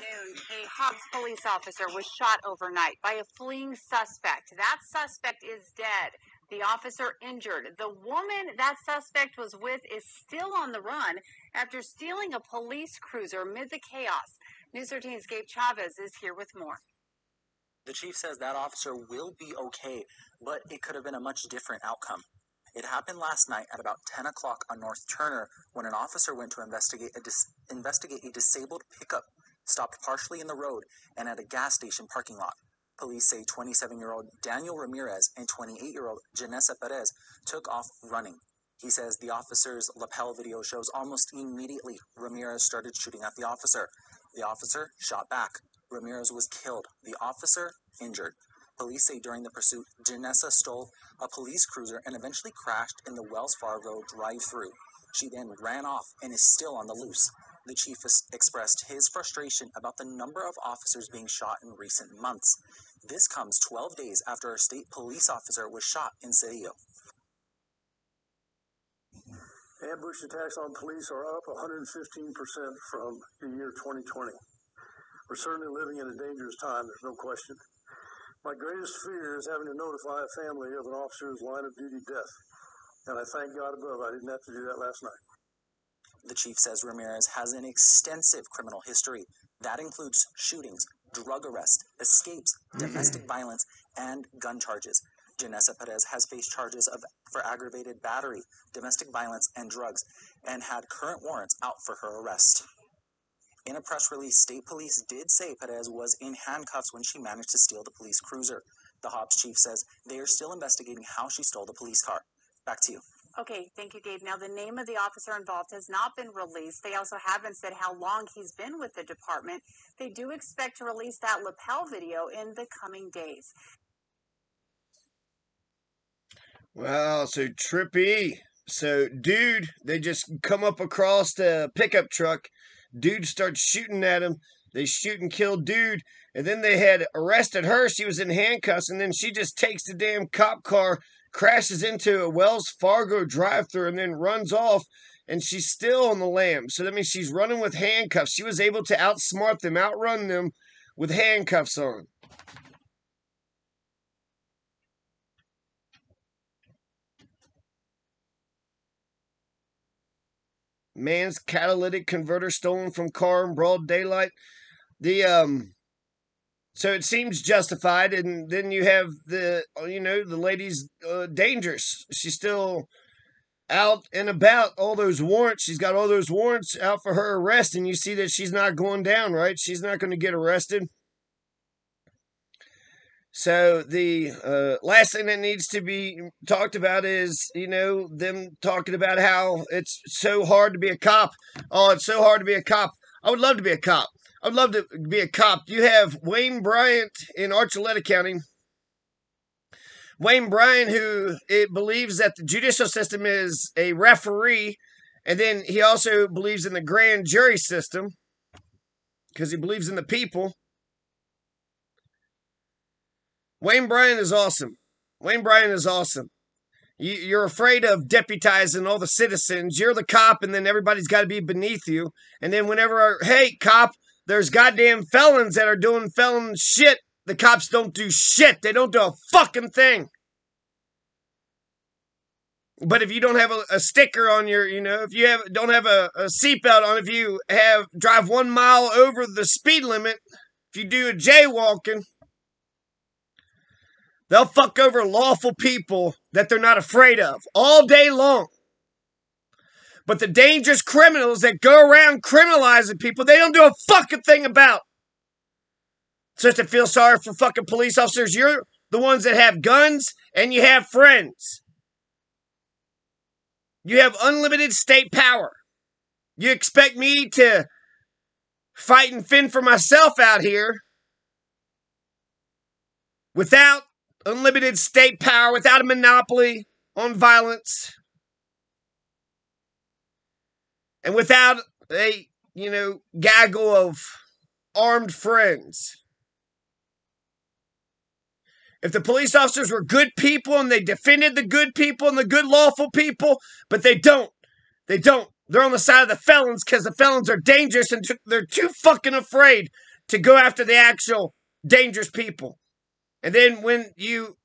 afternoon, a Hobbs police officer was shot overnight by a fleeing suspect. That suspect is dead. The officer injured. The woman that suspect was with is still on the run after stealing a police cruiser amid the chaos. News 13's Gabe Chavez is here with more. The chief says that officer will be okay, but it could have been a much different outcome. It happened last night at about 10 o'clock on North Turner when an officer went to investigate a disabled pickup stopped partially in the road and at a gas station parking lot. Police say 27-year-old Daniel Ramirez and 28-year-old Janessa Perez took off running. He says the officer's lapel video shows almost immediately Ramirez started shooting at the officer. The officer shot back. Ramirez was killed. The officer injured. Police say during the pursuit, Janessa stole a police cruiser and eventually crashed in the Wells Fargo drive-thru. She then ran off and is still on the loose. The chief expressed his frustration about the number of officers being shot in recent months. This comes 12 days after a state police officer was shot in Cedillo. Ambush attacks on police are up 115% from the year 2020. We're certainly living in a dangerous time, there's no question. My greatest fear is having to notify a family of an officer's line-of-duty death. And I thank God above I didn't have to do that last night. The chief says Ramirez has an extensive criminal history. That includes shootings, drug arrests, escapes, domestic violence, and gun charges. Janessa Perez has faced charges for aggravated battery, domestic violence, and drugs, and had current warrants out for her arrest. In a press release, state police did say Perez was in handcuffs when she managed to steal the police cruiser. The Hobbs chief says they are still investigating how she stole the police car. Back to you. Okay, thank you, Gabe. Now, the name of the officer involved has not been released. They also haven't said how long he's been with the department. They do expect to release that lapel video in the coming days. Wow, so trippy. So, dude, they just come up across the pickup truck. Dude starts shooting at him. They shoot and kill dude. And then they had arrested her. She was in handcuffs. And then she just takes the damn cop car, crashes into a Wells Fargo drive-thru, and then runs off. And she's still on the lam. So that means she's running with handcuffs. She was able to outsmart them, outrun them with handcuffs on. Man's catalytic converter stolen from car in broad daylight. So it seems justified, and then you have the lady's dangerous. She's still out and about. All those warrants, she's got all those warrants out for her arrest, and you see that she's not going down, right? She's not going to get arrested. So the last thing that needs to be talked about is, them talking about how it's so hard to be a cop. Oh, it's so hard to be a cop. I would love to be a cop. I would love to be a cop. You have Wayne Bryant in Archuleta County. Wayne Bryant, who believes that the judicial system is a referee, and then he also believes in the grand jury system because he believes in the people. Wayne Bryant is awesome. Wayne Bryant is awesome. You're afraid of deputizing all the citizens. You're the cop, and then everybody's got to be beneath you. And then hey, cop, there's goddamn felons that are doing felon shit. The cops don't do shit. They don't do a fucking thing. But if you don't have a sticker on your, if you don't have a seatbelt on, if you drive 1 mile over the speed limit, if you do a jaywalking, they'll fuck over lawful people that they're not afraid of all day long. But the dangerous criminals that go around criminalizing people, they don't do a fucking thing about. So to feel sorry for fucking police officers, you're the ones that have guns and you have friends. You have unlimited state power. You expect me to fight and fend for myself out here without unlimited state power, without a monopoly on violence, and without a, gaggle of armed friends. If the police officers were good people and they defended the good people and the good lawful people, but they don't. They're on the side of the felons because the felons are dangerous and they're too fucking afraid to go after the actual dangerous people. And then when you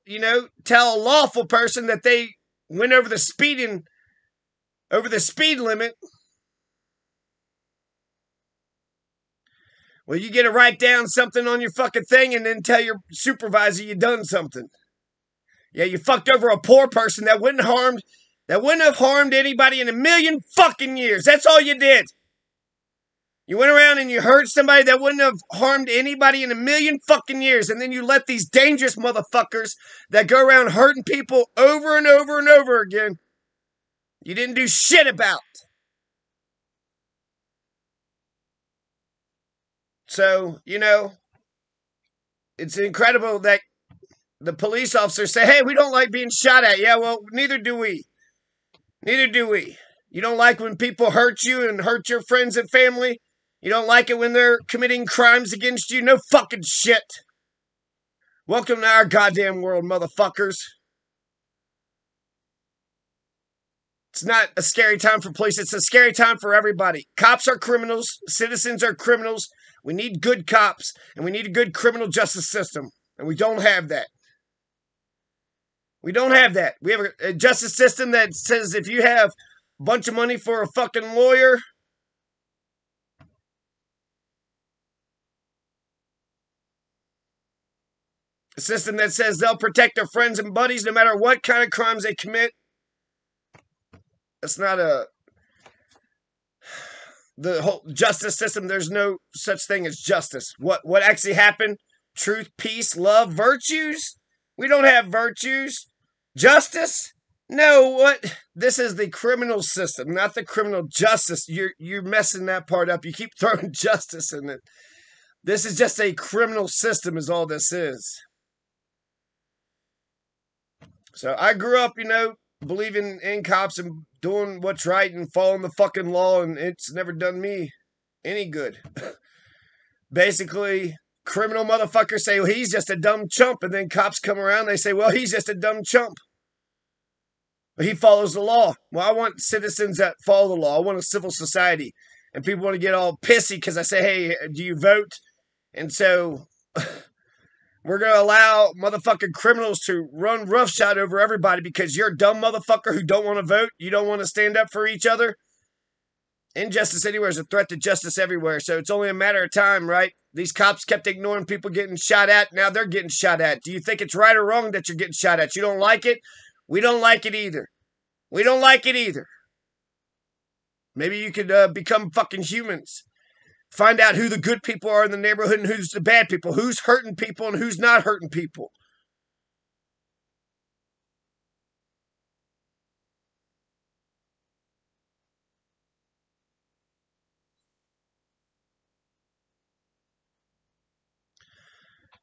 tell a lawful person that they went over the speed limit, well, you get to write down something on your fucking thing and then tell your supervisor you done something. Yeah, you fucked over a poor person that wouldn't have harmed anybody in a million fucking years. That's all you did. You went around and you hurt somebody that wouldn't have harmed anybody in a million fucking years. And then you let these dangerous motherfuckers that go around hurting people over and over and over again, you didn't do shit about. So, it's incredible that the police officers say, hey, we don't like being shot at. Yeah, well, neither do we. Neither do we. You don't like when people hurt you and hurt your friends and family? You don't like it when they're committing crimes against you? No fucking shit. Welcome to our goddamn world, motherfuckers. It's not a scary time for police. It's a scary time for everybody. Cops are criminals. Citizens are criminals. We need good cops, and we need a good criminal justice system. And we don't have that. We don't have that. We have a justice system that says if you have a bunch of money for a fucking lawyer, a system that says they'll protect their friends and buddies no matter what kind of crimes they commit. That's not the whole justice system. There's no such thing as justice. What actually happened? Truth, peace, love, virtues? We don't have virtues. Justice? No, what? This is the criminal system, not the criminal justice. You're messing that part up. You keep throwing justice in it. This is just a criminal system is all this is. So I grew up, believing in cops and doing what's right and following the fucking law, and it's never done me any good. Basically, criminal motherfuckers say, well, he's just a dumb chump, and then cops come around, they say, well, he's just a dumb chump. But he follows the law. Well, I want citizens that follow the law. I want a civil society. And people want to get all pissy because I say, hey, do you vote? And so we're going to allow motherfucking criminals to run roughshod over everybody because you're a dumb motherfucker who don't want to vote. You don't want to stand up for each other. Injustice anywhere is a threat to justice everywhere. So it's only a matter of time, right? These cops kept ignoring people getting shot at. Now they're getting shot at. Do you think it's right or wrong that you're getting shot at? You don't like it? We don't like it either. We don't like it either. Maybe you could become fucking humans. Find out who the good people are in the neighborhood and who's the bad people. Who's hurting people and who's not hurting people.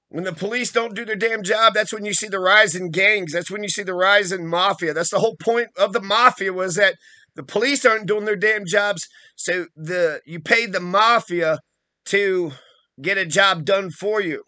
When the police don't do their damn job, that's when you see the rise in gangs. That's when you see the rise in mafia. That's the whole point of the mafia was that the police aren't doing their damn jobs. So you pay the mafia to get a job done for you.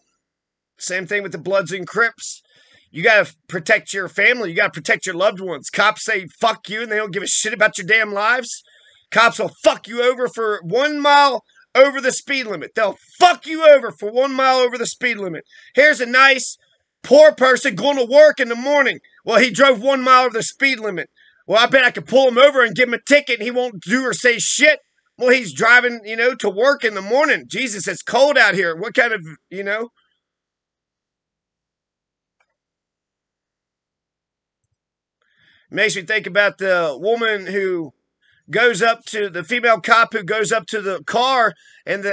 Same thing with the Bloods and Crips. You got to protect your family. You got to protect your loved ones. Cops say, fuck you, and they don't give a shit about your damn lives. Cops will fuck you over for 1 mile over the speed limit. They'll fuck you over for 1 mile over the speed limit. Here's a nice, poor person going to work in the morning. Well, he drove 1 mile over the speed limit. Well, I bet I could pull him over and give him a ticket and he won't do or say shit. Well, he's driving, to work in the morning. Jesus, it's cold out here. What kind of, Makes me think about the woman who goes up to the female cop who goes up to the car and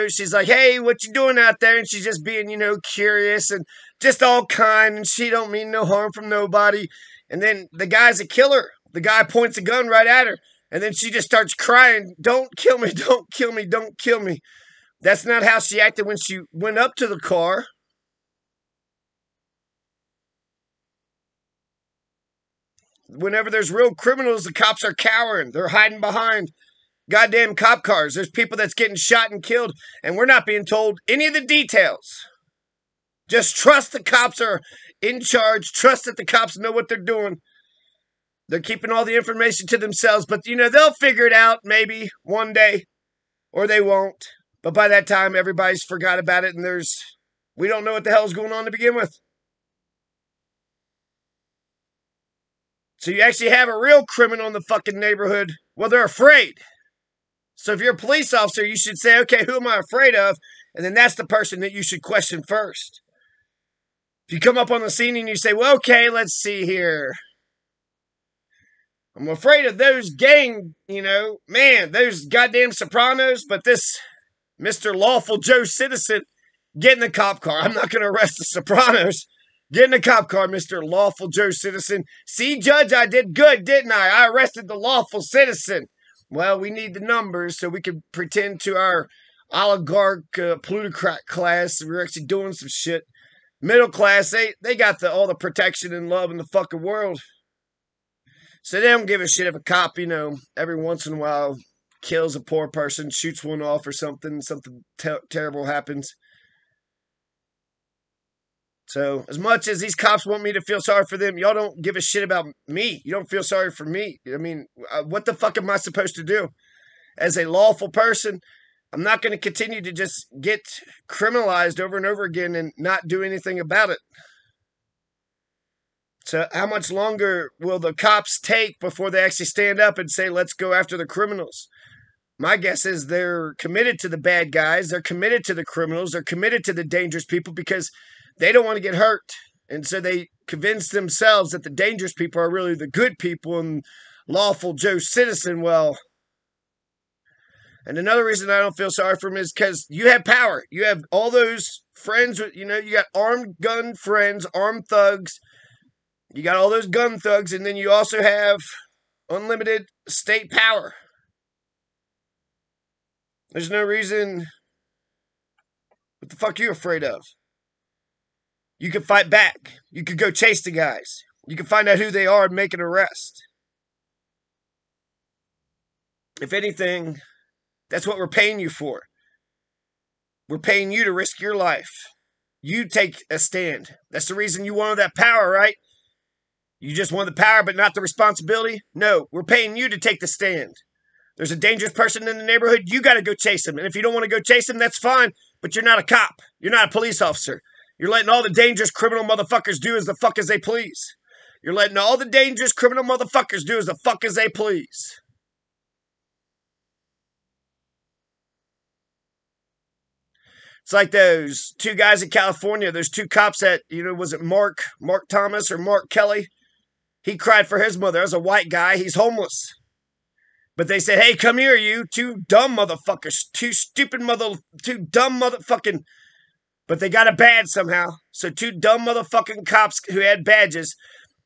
she's like, hey, what you doing out there? And she's just being, curious and just all kind and she don't mean no harm from nobody. And then the guy's a killer. The guy points a gun right at her and then she just starts crying. Don't kill me. Don't kill me. Don't kill me. That's not how she acted when she went up to the car. Whenever there's real criminals, the cops are cowering. They're hiding behind goddamn cop cars. There's people that's getting shot and killed, and we're not being told any of the details. Just trust the cops are in charge. Trust that the cops know what they're doing. They're keeping all the information to themselves, but, they'll figure it out maybe one day, or they won't. But by that time, everybody's forgot about it, and we don't know what the hell's going on to begin with. So you actually have a real criminal in the fucking neighborhood. Well, they're afraid. So if you're a police officer, you should say, okay, who am I afraid of? And then that's the person that you should question first. If you come up on the scene and you say, well, okay, let's see here. I'm afraid of those those goddamn Sopranos, but this Mr. Lawful Joe Citizen, get in the cop car. I'm not going to arrest the Sopranos. Get in the cop car, Mr. Lawful Joe Citizen. See, Judge, I did good, didn't I? I arrested the lawful citizen. Well, we need the numbers so we can pretend to our oligarch plutocrat class we're actually doing some shit. Middle class, they got all the protection and love in the fucking world. So they don't give a shit if a cop, every once in a while kills a poor person, shoots one off or something terrible happens. So as much as these cops want me to feel sorry for them, y'all don't give a shit about me. You don't feel sorry for me. I mean, what the fuck am I supposed to do? As a lawful person, I'm not going to continue to just get criminalized over and over again and not do anything about it. So how much longer will the cops take before they actually stand up and say, let's go after the criminals? My guess is they're committed to the bad guys. They're committed to the criminals. They're committed to the dangerous people because they don't want to get hurt. And so they convince themselves that the dangerous people are really the good people and Lawful Joe Citizen, well. And another reason I don't feel sorry for him is because you have power. You have all those friends, you got armed gun friends, armed thugs. You got all those gun thugs, and then you also have unlimited state power. There's no reason. What the fuck are you afraid of? You can fight back. You could go chase the guys. You can find out who they are and make an arrest. If anything, that's what we're paying you for. We're paying you to risk your life. You take a stand. That's the reason you wanted that power, right? You just want the power but not the responsibility? No, we're paying you to take the stand. There's a dangerous person in the neighborhood, you got to go chase him. And if you don't want to go chase him, that's fine, but you're not a cop. You're not a police officer. You're letting all the dangerous criminal motherfuckers do as the fuck as they please. You're letting all the dangerous criminal motherfuckers do as the fuck as they please. It's like those two guys in California, those two cops that, was it Mark Thomas or Mark Kelly? He cried for his mother. As a white guy, he's homeless. But they said, hey, come here, you two dumb motherfuckers. Two dumb motherfucking. But they got a badge somehow. So two dumb motherfucking cops who had badges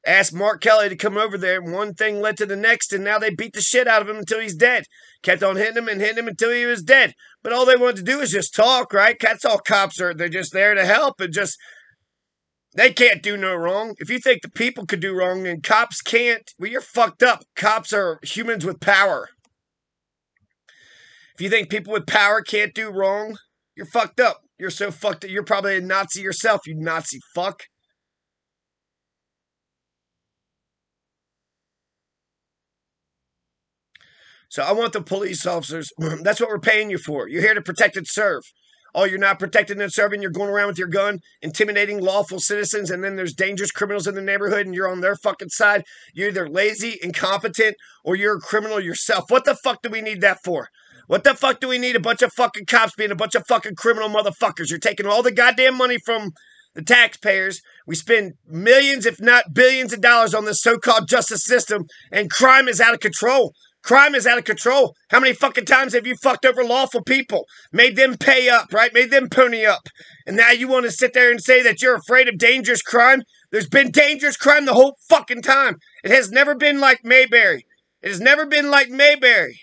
asked Mark Kelly to come over there. And one thing led to the next. And now they beat the shit out of him until he's dead. Kept on hitting him until he was dead. But all they wanted to do is just talk, right? That's all cops are. They're just there to help and just. They can't do no wrong. If you think the people could do wrong and cops can't, well, you're fucked up. Cops are humans with power. If you think people with power can't do wrong, you're fucked up. You're so fucked up. You're probably a Nazi yourself, you Nazi fuck. So I want the police officers. That's what we're paying you for. You're here to protect and serve. Oh, you're not protecting and serving. You're going around with your gun, intimidating lawful citizens, and then there's dangerous criminals in the neighborhood, and you're on their fucking side. You're either lazy, incompetent, or you're a criminal yourself. What the fuck do we need that for? What the fuck do we need a bunch of fucking cops being a bunch of fucking criminal motherfuckers? You're taking all the goddamn money from the taxpayers. We spend millions, if not billions of dollars on this so-called justice system, and crime is out of control. Crime is out of control. How many fucking times have you fucked over lawful people? Made them pay up, right? Made them pony up. And now you want to sit there and say that you're afraid of dangerous crime? There's been dangerous crime the whole fucking time. It has never been like Mayberry. It has never been like Mayberry.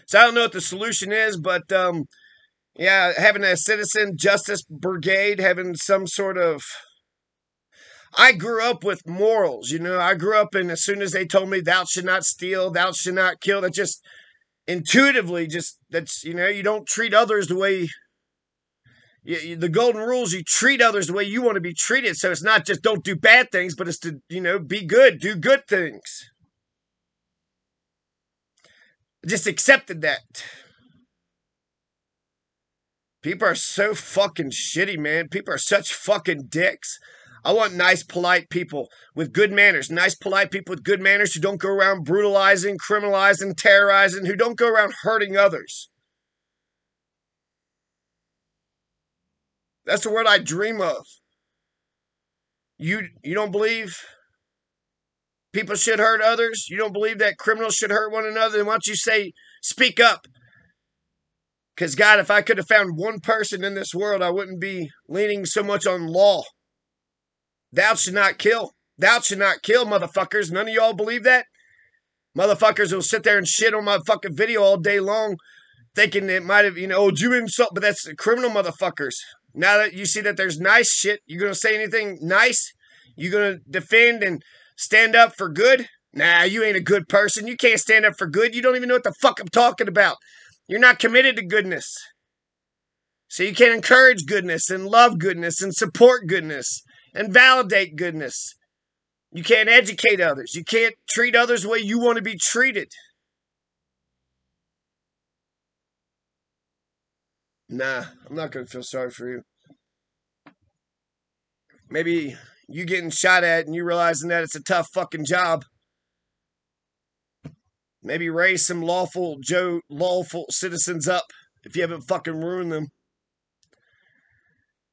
So I don't know what the solution is, but yeah, having a citizen justice brigade, having some sort of. I grew up with morals, I grew up and as soon as they told me thou should not steal, thou should not kill, that just intuitively that's, you don't treat others the way The golden rules, you treat others the way you want to be treated. So it's not just don't do bad things, but it's to, be good, do good things. I just accepted that. People are so fucking shitty, man. People are such fucking dicks. I want nice, polite people with good manners. Nice, polite people with good manners who don't go around brutalizing, criminalizing, terrorizing, who don't go around hurting others. That's the word I dream of. You don't believe people should hurt others? You don't believe that criminals should hurt one another? Then why don't you speak up? Because, God, if I could have found one person in this world, I wouldn't be leaning so much on law. Thou should not kill. Thou should not kill, motherfuckers. None of y'all believe that? Motherfuckers will sit there and shit on my fucking video all day long, thinking it might have, you insult, but that's criminal motherfuckers. Now that you see that there's nice shit, you going to say anything nice? You going to defend and stand up for good? Nah, you ain't a good person. You can't stand up for good. You don't even know what the fuck I'm talking about. You're not committed to goodness. So you can't encourage goodness and love goodness and support goodness and validate goodness. You can't educate others. You can't treat others the way you want to be treated. Nah, I'm not going to feel sorry for you. Maybe you getting shot at and you realizing that it's a tough fucking job. Maybe raise some lawful citizens up if you haven't fucking ruined them.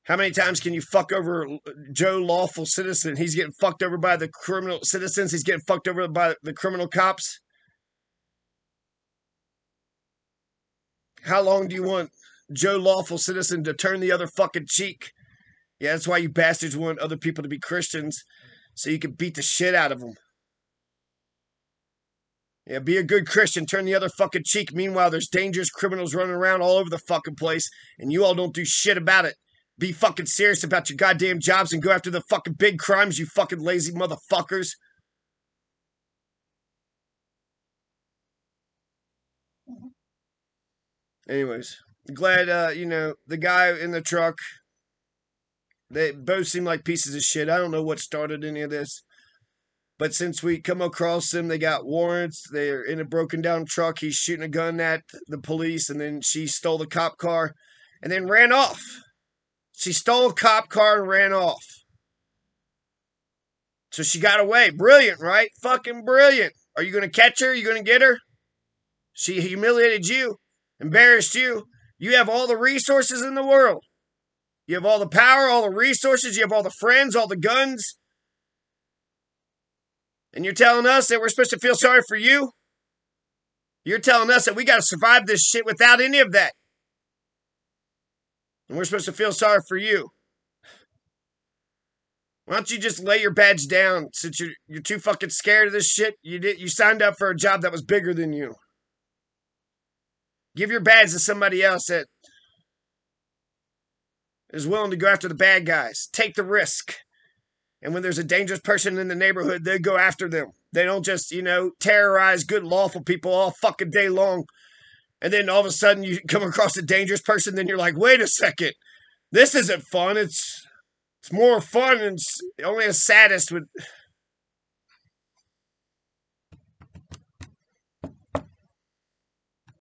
How many times can you fuck over Joe Lawful citizen? He's getting fucked over by the criminal citizens. He's getting fucked over by the criminal cops. How long do you want Joe Lawful citizen to turn the other fucking cheek? Yeah, that's why you bastards want other people to be Christians, so you can beat the shit out of them. Yeah, be a good Christian, turn the other fucking cheek. Meanwhile, there's dangerous criminals running around all over the fucking place, and you all don't do shit about it. Be fucking serious about your goddamn jobs and go after the fucking big crimes, you fucking lazy motherfuckers. Anyways, glad, the guy in the truck, they both seem like pieces of shit. I don't know what started any of this. But since we come across them, they got warrants. They're in a broken down truck. He's shooting a gun at the police, and then she stole the cop car and then ran off. She stole a cop car and ran off. So she got away. Brilliant, right? Fucking brilliant. Are you going to catch her? Are you going to get her? She humiliated you, embarrassed you. You have all the resources in the world. You have all the power, all the resources. You have all the friends, all the guns. And you're telling us that we're supposed to feel sorry for you? You're telling us that we got to survive this shit without any of that. And we're supposed to feel sorry for you. Why don't you just lay your badge down since you're too fucking scared of this shit? You signed up for a job that was bigger than you. Give your badge to somebody else that is willing to go after the bad guys. Take the risk. And when there's a dangerous person in the neighborhood, they go after them. They don't just, terrorize good lawful people all fucking day long. And then all of a sudden you come across a dangerous person, then you're like, wait a second. This isn't fun. It's more fun and it's only a sadist would